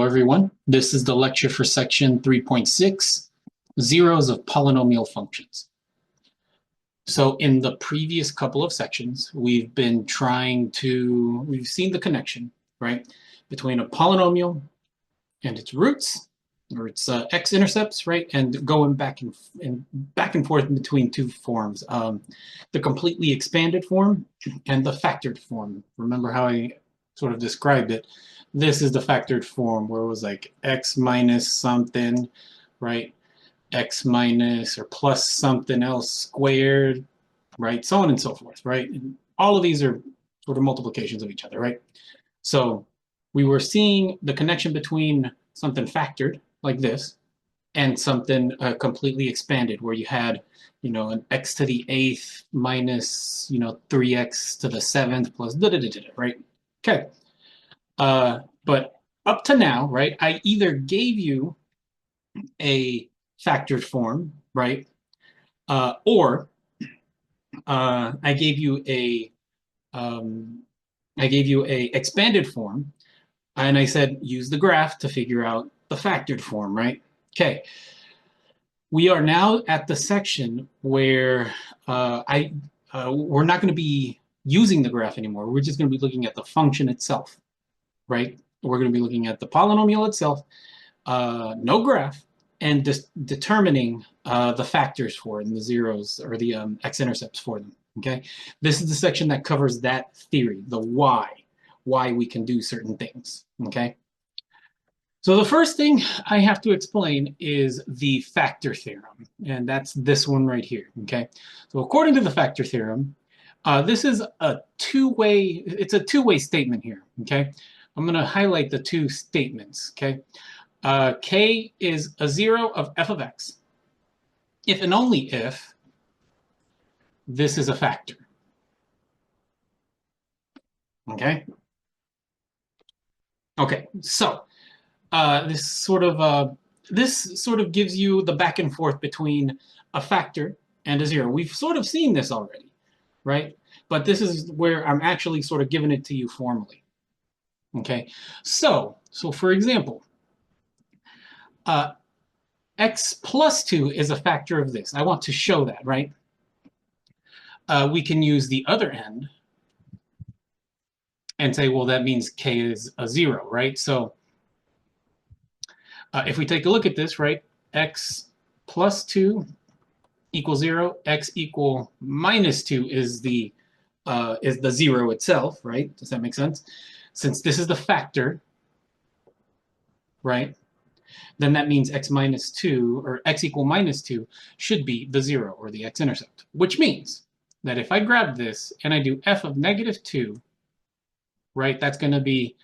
everyone. This is the lecture for section 3.6, zeros of polynomial functions. So in the previous couple of sections, we've seen the connection, right, between a polynomial and its roots, or its x-intercepts, right, and going back and forth between two forms, the completely expanded form and the factored form. Remember how I sort of described it? This is the factored form where it was like x minus something, right? X minus or plus something else squared, right? So on and so forth, right? And all of these are sort of multiplications of each other, right? So we were seeing the connection between something factored like this and something completely expanded where you had, an x to the 8th minus, 3x to the 7th plus da-da-da-da, right? Okay. But up to now, right, I either gave you a factored form, right, or I gave you a expanded form, and I said use the graph to figure out the factored form, right? Okay. We are now at the section where we're not going to be using the graph anymore. We're just going to be looking at the function itself, right? We're going to be looking at the polynomial itself, no graph, and determining the factors for it and the zeros or the x-intercepts for them, okay? This is the section that covers that theory, the why we can do certain things, okay? So the first thing I have to explain is the factor theorem, and that's this one right here, okay? So according to the factor theorem, this is a two-way statement here, okay? I'm going to highlight the two statements, okay? K is a zero of f of x if and only if this is a factor, okay? Okay, so this sort of gives you the back and forth between a factor and a zero. We've sort of seen this already, right? But this is where I'm actually sort of giving it to you formally. Okay, so for example, x plus 2 is a factor of this. I want to show that, right? We can use the other end and say, well, that means k is a 0, right? So if we take a look at this, right, x plus 2 equals 0, x equal minus 2 is the 0 itself, right? Does that make sense? Since this is the factor, right, then that means x minus 2 or x equal minus 2 should be the 0 or the x-intercept, which means that if I grab this and I do f of negative 2, right, that's going to be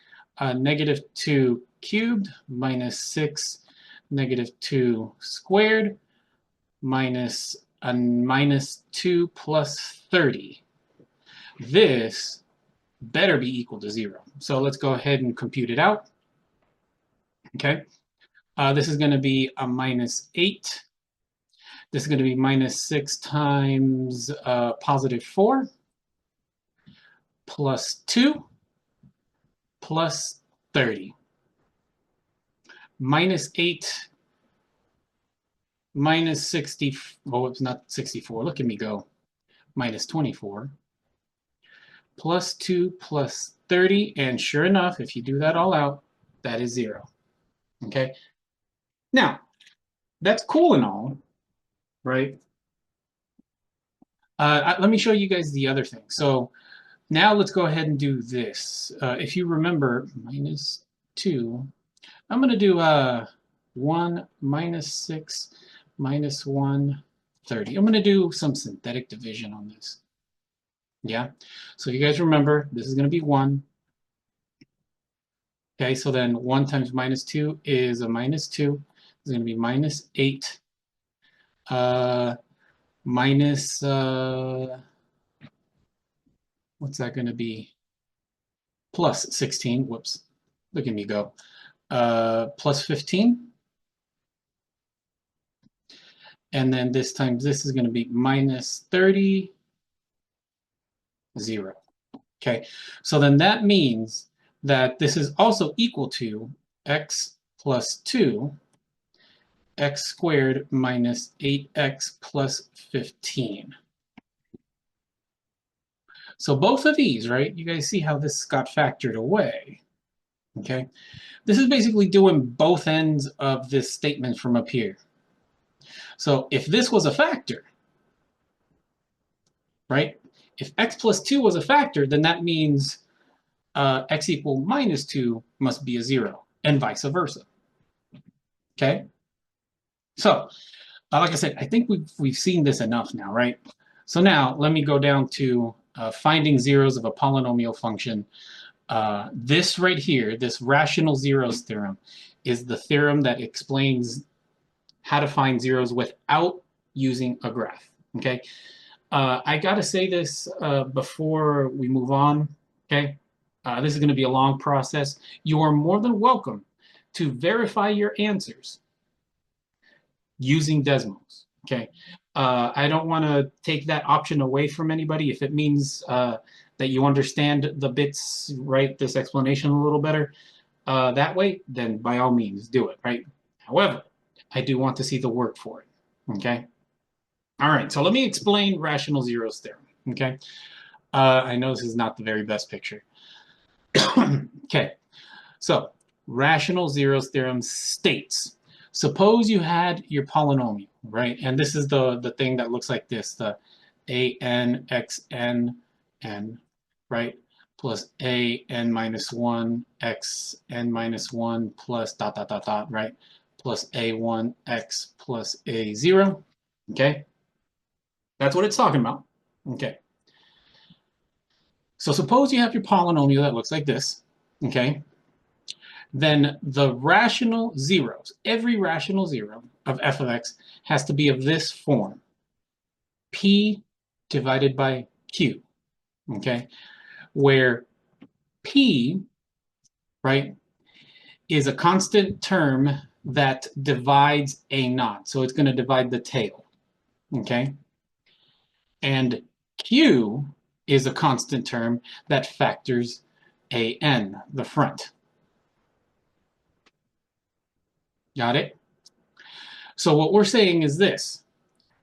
negative 2 cubed minus 6 negative 2 squared minus a minus 2 plus 30. This better be equal to 0. So let's go ahead and compute it out. Okay. This is going to be a minus 8. This is going to be minus 6 times positive 4 plus 2 plus 30. Minus 8 minus 60. Oh, it's not 64. Look at me go. Minus 24 plus 2 plus 30. And sure enough, if you do that all out, that is 0. Okay. Now, that's cool and all, right? Let me show you guys the other thing. So now let's go ahead and do this. If you remember, minus 2, I'm going to do 1 minus 6 minus 1, 30. I'm going to do some synthetic division on this. Yeah? So you guys remember, this is going to be 1. Okay, so then 1 times minus 2 is a minus 2. It's going to be minus 8. Minus, what's that going to be? Plus 16. Whoops. Look at me go. Plus 15. And then this time, this is going to be minus 30, 0. Okay, so then that means that this is also equal to x plus 2, x squared minus 8x plus 15. So both of these, right, you guys see how this got factored away, okay? This is basically doing both ends of this statement from up here. So if this was a factor, right, if x plus 2 was a factor, then that means x equal minus 2 must be a 0, and vice versa, okay? So, like I said, I think we've seen this enough now, right? So now let me go down to finding zeros of a polynomial function. This right here, this rational zeros theorem, is the theorem that explains how to find zeros without using a graph, okay? I gotta say this before we move on, okay? This is gonna be a long process. You are more than welcome to verify your answers using Desmos, okay? I don't wanna take that option away from anybody if it means that you understand the bits, right, this explanation a little better that way, then by all means do it, right? However, I do want to see the work for it, okay? All right, so let me explain rational zeros theorem, okay? I know this is not the very best picture. Okay, so rational zeros theorem states, suppose you had your polynomial, right? And this is the thing that looks like this, the an xn n, right? Plus a n minus 1 x n minus 1 plus dot dot dot dot, right? Plus a1 x plus a0, okay? That's what it's talking about, okay? So suppose you have your polynomial that looks like this, okay? Then the rational zeros, every rational zero of f of x has to be of this form, p divided by q, okay? Where p, right, is a constant term that divides a naught. So it's going to divide the tail, okay? And q is a constant term that factors an, the front. Got it? So what we're saying is this,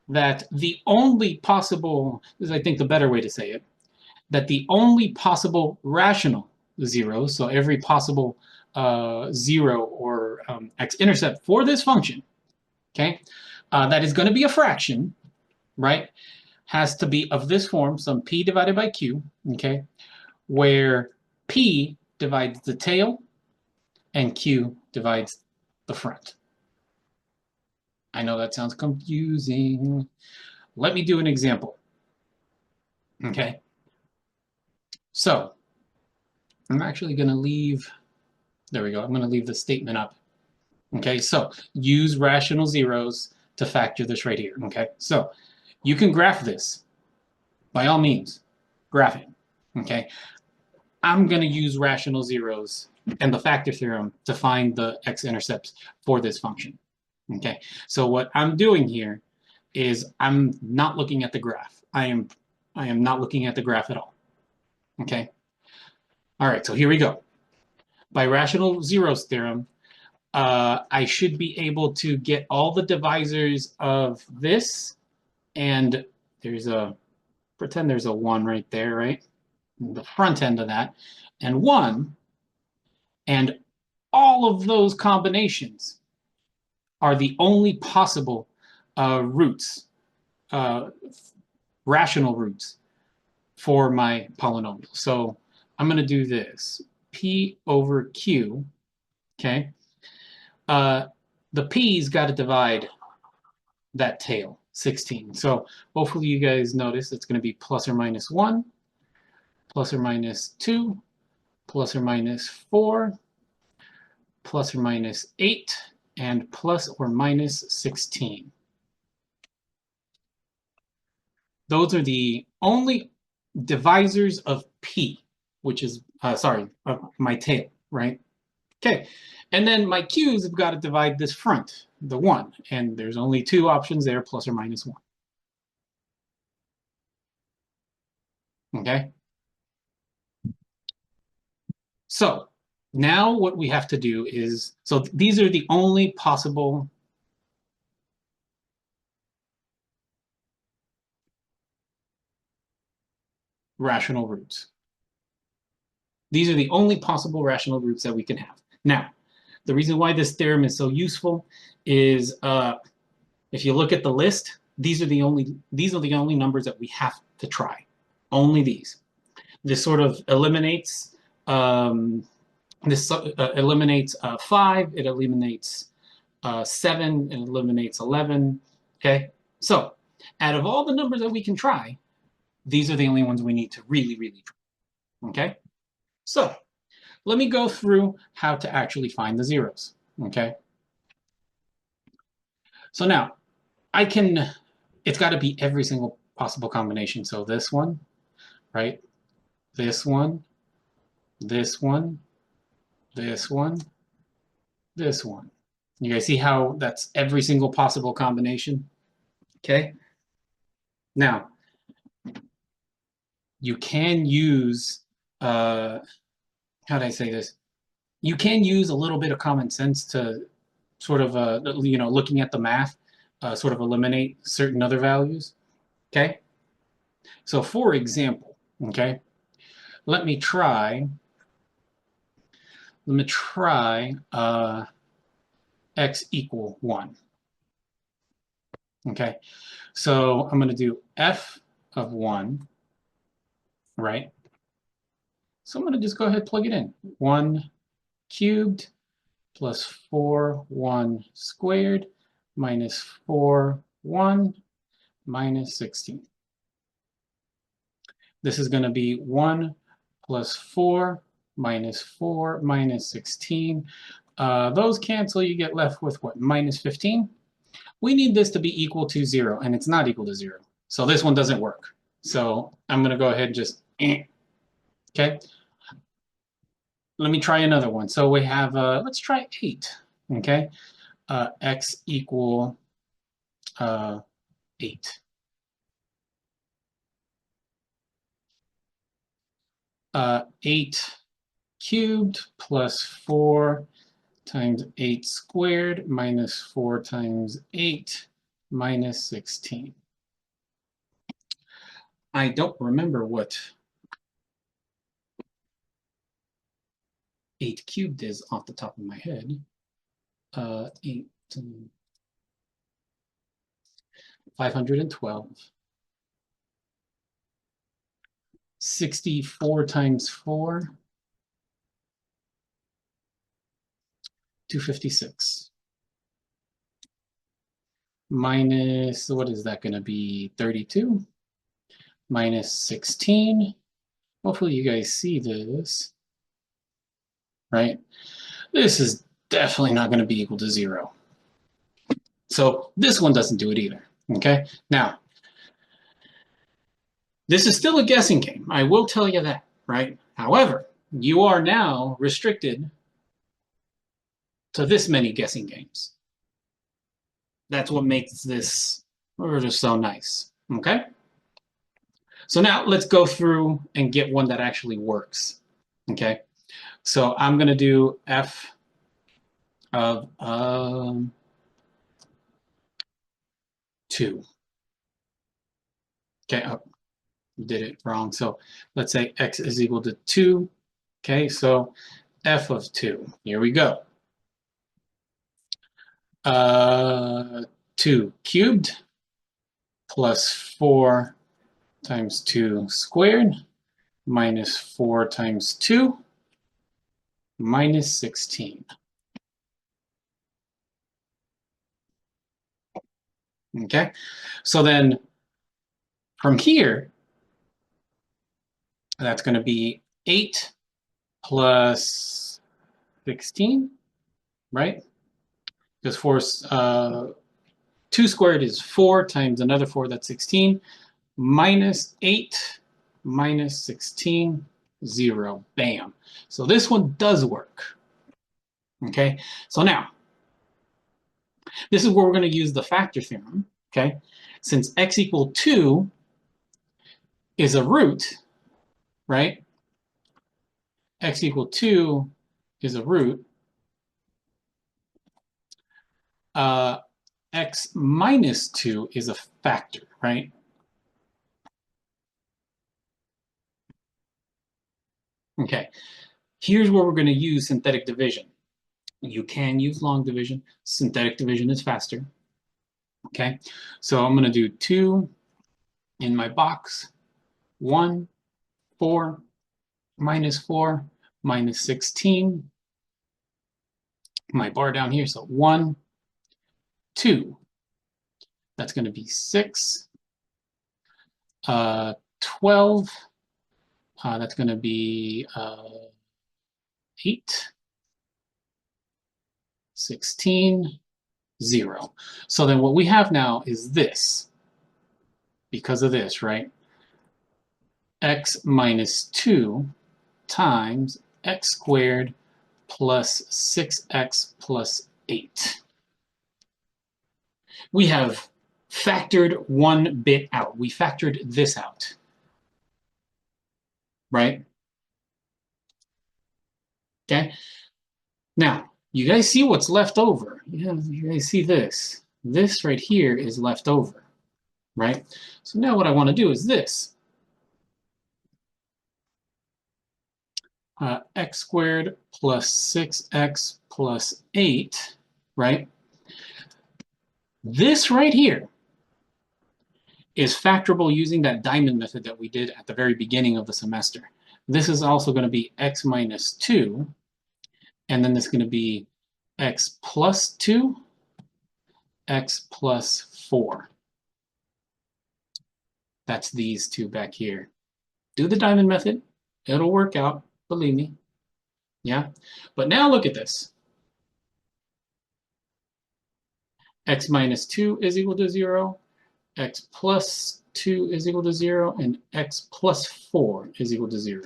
that the only possible, this is I think the better way to say it, that the only possible rational zeros, so every possible zero or x-intercept for this function, okay, that is going to be a fraction, right, has to be of this form, some p divided by q, okay, where p divides the tail and q divides the front. I know that sounds confusing. Let me do an example. Okay. So I'm actually going to leave, there we go. I'm going to leave the statement up. Okay. So use rational zeros to factor this right here. Okay. So you can graph this by all means. Graph it. Okay. I'm going to use rational zeros and the factor theorem to find the x-intercepts for this function. Okay. So what I'm doing here is I'm not looking at the graph. I am not looking at the graph at all. Okay. All right, so here we go. By rational zeros theorem, I should be able to get all the divisors of this, and there's a, pretend there's a 1 right there, right? The front end of that, and 1, and all of those combinations are the only possible roots, rational roots for my polynomial. So I'm going to do this. P over Q, okay? The P's got to divide that tail, 16. So hopefully you guys notice it's going to be plus or minus 1, plus or minus 2, plus or minus 4, plus or minus 8, and plus or minus 16. Those are the only divisors of P, which is, of my tail, right? Okay, and then my Q's have got to divide this front, the 1, and there's only 2 options there, plus or minus 1. Okay? So, Now what we have to do is, so these are the only possible rational roots. These are the only possible rational roots that we can have. Now, the reason why this theorem is so useful is if you look at the list, these are the only numbers that we have to try. Only these. This sort of eliminates eliminates 5, it eliminates 7, it eliminates 11. Okay, so out of all the numbers that we can try, these are the only ones we need to really, really try. Okay, so let me go through how to actually find the zeros. Okay, so now it's got to be every single possible combination. So this one, right? This one, this one, this one, this one. You guys see how that's every single possible combination? Okay. Now, you can use, how do I say this? You can use a little bit of common sense to sort of, looking at the math, sort of eliminate certain other values. Okay. So for example, okay, let me try x equal 1. Okay, so I'm going to do f of 1, right? So I'm going to just go ahead and plug it in. 1 cubed plus 4, 1 squared minus 4, 1 minus 16. This is going to be 1 plus 4 minus 4 minus 16. Those cancel, you get left with what, minus 15? We need this to be equal to 0, and it's not equal to 0. So this one doesn't work. So I'm going to go ahead and just, okay. Let me try another one. So we have, let's try 8, okay. X equal 8. 8 cubed plus 4 times 8 squared minus 4 times 8 minus 16. I don't remember what 8 cubed is off the top of my head. 8, 512. 64 times 4, 256. Minus, what is that going to be? 32 minus 16. Hopefully you guys see this, right? This is definitely not going to be equal to 0. So this one doesn't do it either, okay? Now, this is still a guessing game. I will tell you that, right? However, you are now restricted to this many guessing games. That's what makes this just so nice, okay? So now let's go through and get one that actually works, okay? So I'm going to do f of 2. Okay, oh, did it wrong. So let's say x is equal to 2. Okay, so f of 2. Here we go. 2 cubed plus 4 times 2 squared minus 4 times 2 minus 16. Okay, so then from here, that's going to be 8 plus 16, right? Because 2 squared is 4 times another 4, that's 16, minus 8 minus 16, 0. Bam. So this one does work. Okay, so now, this is where we're going to use the factor theorem, okay? Since x equal 2 is a root, right? X equal 2 is a root, x minus 2 is a factor, right? Okay, here's where we're going to use synthetic division. You can use long division. Synthetic division is faster. Okay, so I'm going to do 2 in my box, 1, 4, minus 4, minus 16. My bar down here, so 1, 2. That's going to be 6. 12. That's going to be 8. 16. 0. So then what we have now is this. Because of this, right? X minus 2 times x squared plus 6x plus 8. We have factored one bit out. We factored this out, right? Okay. Now, you guys see what's left over. Yeah, you guys see this. This right here is left over, right? So now what I want to do is this. X squared plus 6x plus 8, right? This right here is factorable using that diamond method that we did at the very beginning of the semester. This is also going to be x minus 2, and then this is going to be x plus 2, x plus 4. That's these two back here. Do the diamond method. It'll work out, believe me. Yeah? But now look at this. X minus 2 is equal to 0. X plus 2 is equal to 0. And x plus 4 is equal to 0.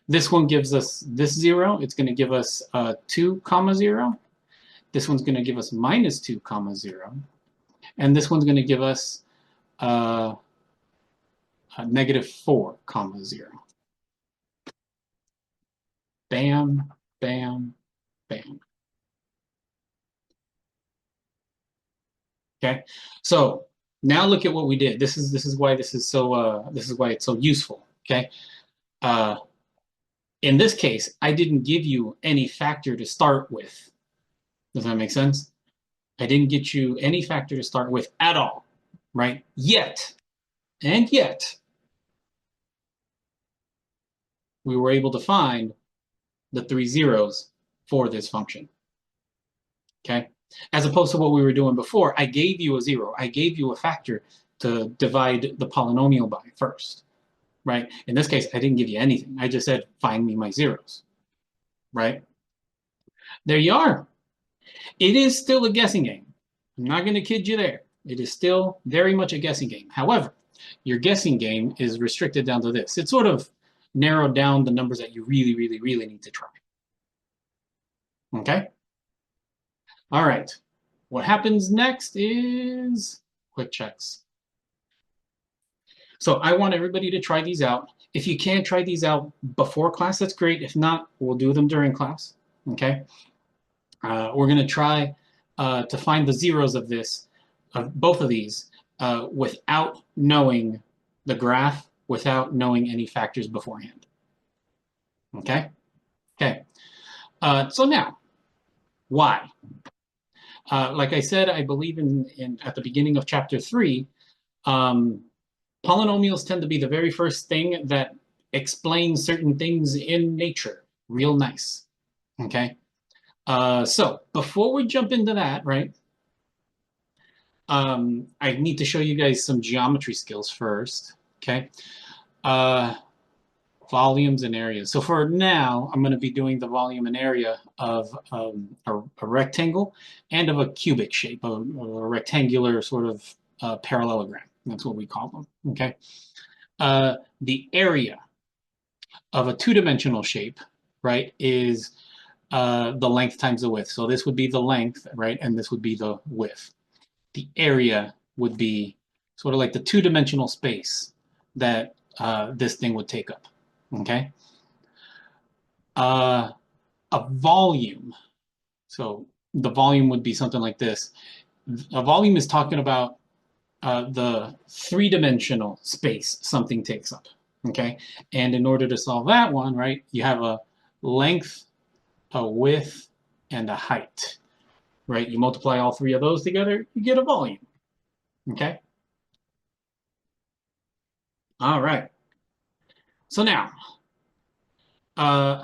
This one gives us this 0. It's going to give us 2 comma 0. This one's going to give us minus 2 comma 0. And this one's going to give us negative 4 comma 0. Bam, bam, bam. Okay, so now look at what we did. This is why this is so this is why it's so useful. Okay, in this case, I didn't give you any factor to start with. Does that make sense? I didn't get you any factor to start with at all, right? Yet, and yet, we were able to find the 3 zeros for this function. Okay, as opposed to what we were doing before, I gave you a 0. I gave you a factor to divide the polynomial by first, right? In this case, I didn't give you anything. I just said, find me my zeros, right? There you are. It is still a guessing game. I'm not going to kid you there. It is still very much a guessing game. However, your guessing game is restricted down to this. It sort of narrowed down the numbers that you really, really, really need to try. Okay? All right. What happens next is quick checks. So I want everybody to try these out. If you can't try these out before class, that's great. If not, we'll do them during class. Okay? We're going to try to find the zeros of this, of both of these, without knowing the graph, without knowing any factors beforehand. Okay? Okay. So now, why? Like I said, I believe at the beginning of chapter 3, polynomials tend to be the very first thing that explains certain things in nature real nice. Okay? So before we jump into that, right, I need to show you guys some geometry skills first. Okay? Volumes and areas. So for now, I'm going to be doing the volume and area of a rectangle and of a cubic shape, a rectangular sort of parallelogram. That's what we call them. Okay. The area of a two-dimensional shape, right, is the length times the width. So this would be the length, right, and this would be the width. The area would be sort of like the two-dimensional space that this thing would take up. Okay. a volume. So the volume would be something like this. A volume is talking about the three-dimensional space something takes up, okay? And in order to solve that one, right, you have a length, a width, and a height, right? You multiply all three of those together, you get a volume, okay? All right. So now, uh,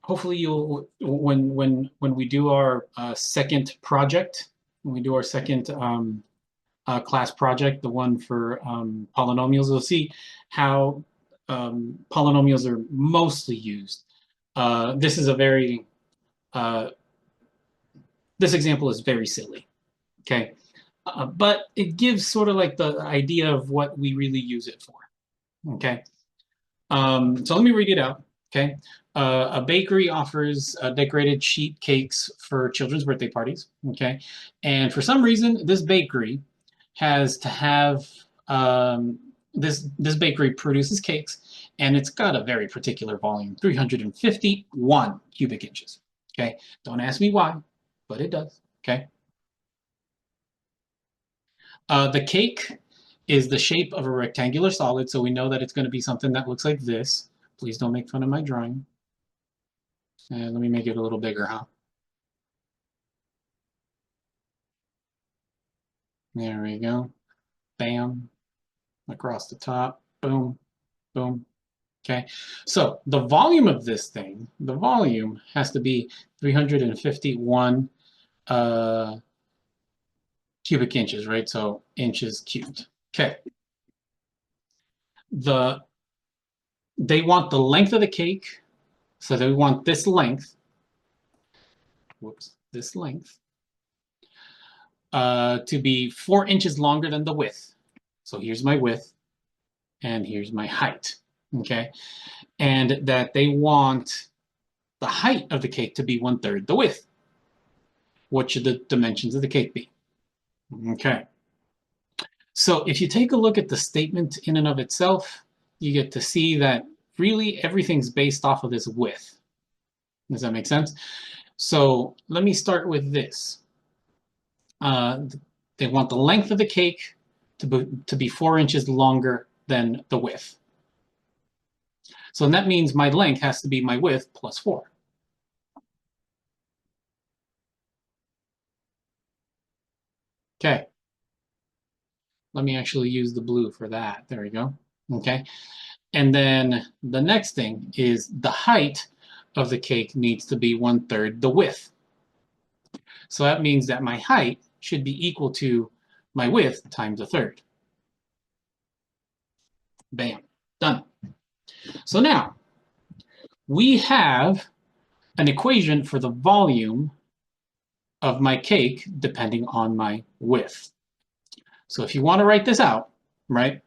hopefully you'll, when we do our second project, when we do our second class project, the one for polynomials, you'll see how polynomials are mostly used. This is a very, uh, this example is very silly, okay? But it gives sort of like the idea of what we really use it for, okay? So let me read it out, okay? A bakery offers decorated sheet cakes for children's birthday parties, okay? And for some reason, this bakery has to have this bakery produces cakes, and it's got a very particular volume, 351 cubic inches. Okay, don't ask me why, but it does. Okay, the cake is the shape of a rectangular solid, so we know that it's going to be something that looks like this. Please don't make fun of my drawing. And let me make it a little bigger, huh? There we go. Bam, across the top. Boom, boom. Okay, so the volume of this thing, the volume has to be 351 cubic inches, right? So inches cubed. Okay, they want the length of the cake, so they want this length. Whoops, this length to be 4 inches longer than the width. So here's my width, and here's my height. Okay, and that they want the height of the cake to be 1/3 the width. What should the dimensions of the cake be? Okay. So if you take a look at the statement in and of itself, you get to see that really everything's based off of this width. Does that make sense? So let me start with this. They want the length of the cake to be 4 inches longer than the width. So that means my length has to be my width plus 4. Okay. Let me actually use the blue for that. There we go. Okay. And then the next thing is the height of the cake needs to be 1/3 the width. So that means that my height should be equal to my width times 1/3. Bam, done. So now we have an equation for the volume of my cake depending on my width. So if you want to write this out, right,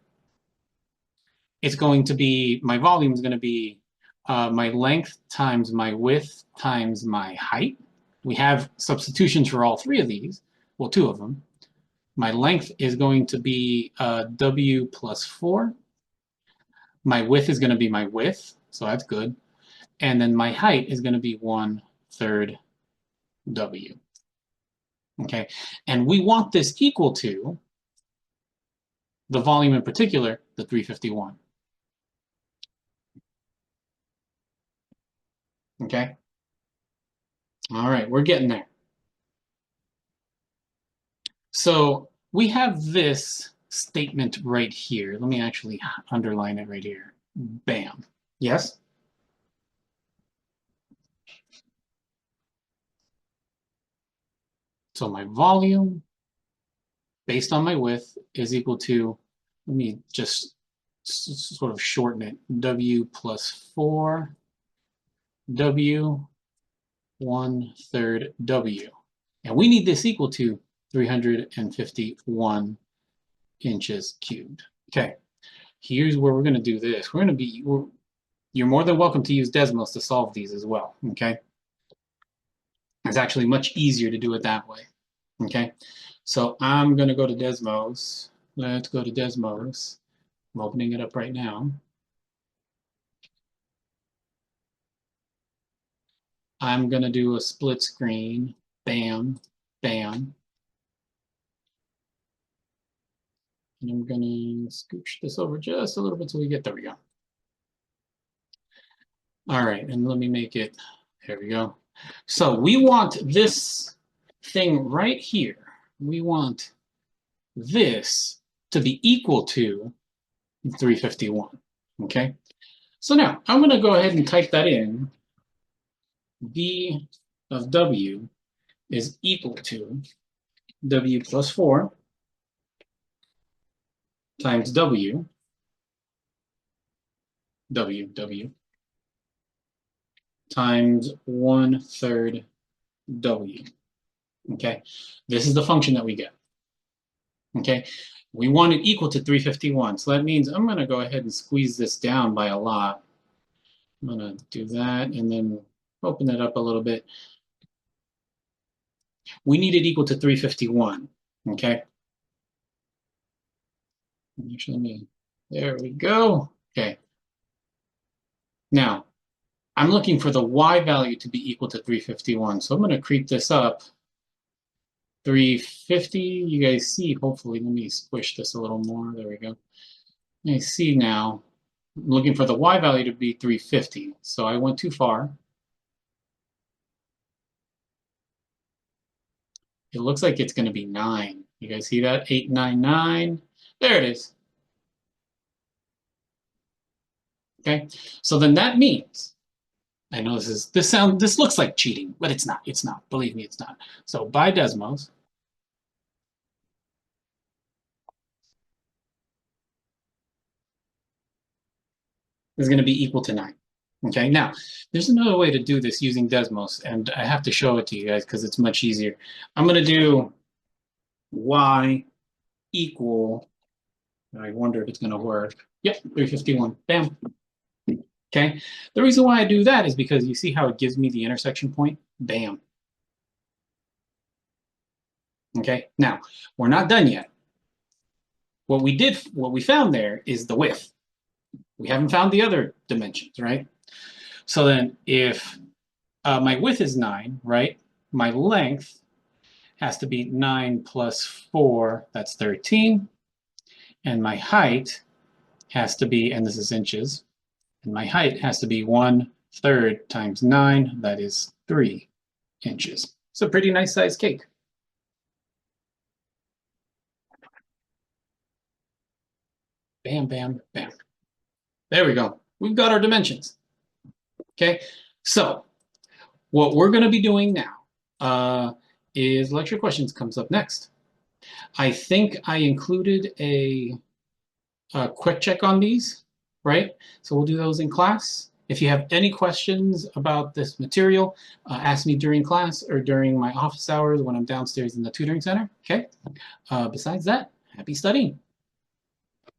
it's going to be, my volume is going to be my length times my width times my height. We have substitutions for all three of these, well, two of them. My length is going to be W plus 4. My width is going to be my width, so that's good. And then my height is going to be 1/3 W. Okay, and we want this equal to the volume in particular, the 351. Okay, all right, we're getting there. So we have this statement right here. Let me actually underline it right here. Bam. Yes? So my volume based on my width is equal to, let me just sort of shorten it, W plus 4 W 1/3 W. And we need this equal to 351 inches cubed. Okay, here's where we're going to do this. You're more than welcome to use Desmos to solve these as well, okay? It's actually much easier to do it that way, okay? So I'm going to go to Desmos. Let's go to Desmos. I'm opening it up right now. I'm going to do a split screen. Bam, bam. And I'm going to scooch this over just a little bit till we get, there we go. All right, and let me make it, there we go. So we want this thing right here. We want this to be equal to 351, okay? So now I'm going to go ahead and type that in. V of W is equal to W plus 4 times W, times 1/3 W. Okay, this is the function that we get. Okay, we want it equal to 351, so that means I'm going to go ahead and squeeze this down by a lot. I'm going to do that and then open it up a little bit. We need it equal to 351. Okay. Actually, there we go. Okay. Now, I'm looking for the y value to be equal to 351. So I'm going to creep this up. 350, you guys see, hopefully, let me squish this a little more. There we go. You see now, I'm looking for the y value to be 350. So I went too far. It looks like it's going to be 9. You guys see that? 899. There it is. Okay, so then that means, I know this looks like cheating, but it's not. It's not. Believe me, it's not. So by Desmos, is going to be equal to 9. Okay, now there's another way to do this using Desmos, and I have to show it to you guys because it's much easier. I'm going to do y equal, I wonder if it's going to work. Yep, 351. Bam. Okay, the reason why I do that is because you see how it gives me the intersection point? Bam. Okay, now we're not done yet. What we found there is the width. We haven't found the other dimensions, right? So then if my width is 9, right? My length has to be 9 plus 4, that's 13. And my height has to be, and this is inches, and my height has to be 1/3 times 9, that is 3 inches. It's a pretty nice sized cake. Bam, bam, bam. There we go. We've got our dimensions. Okay, so what we're going to be doing now is lecture questions comes up next. I think I included a quick check on these, right? So we'll do those in class. If you have any questions about this material, ask me during class or during my office hours when I'm downstairs in the tutoring center, okay? Besides that, happy studying.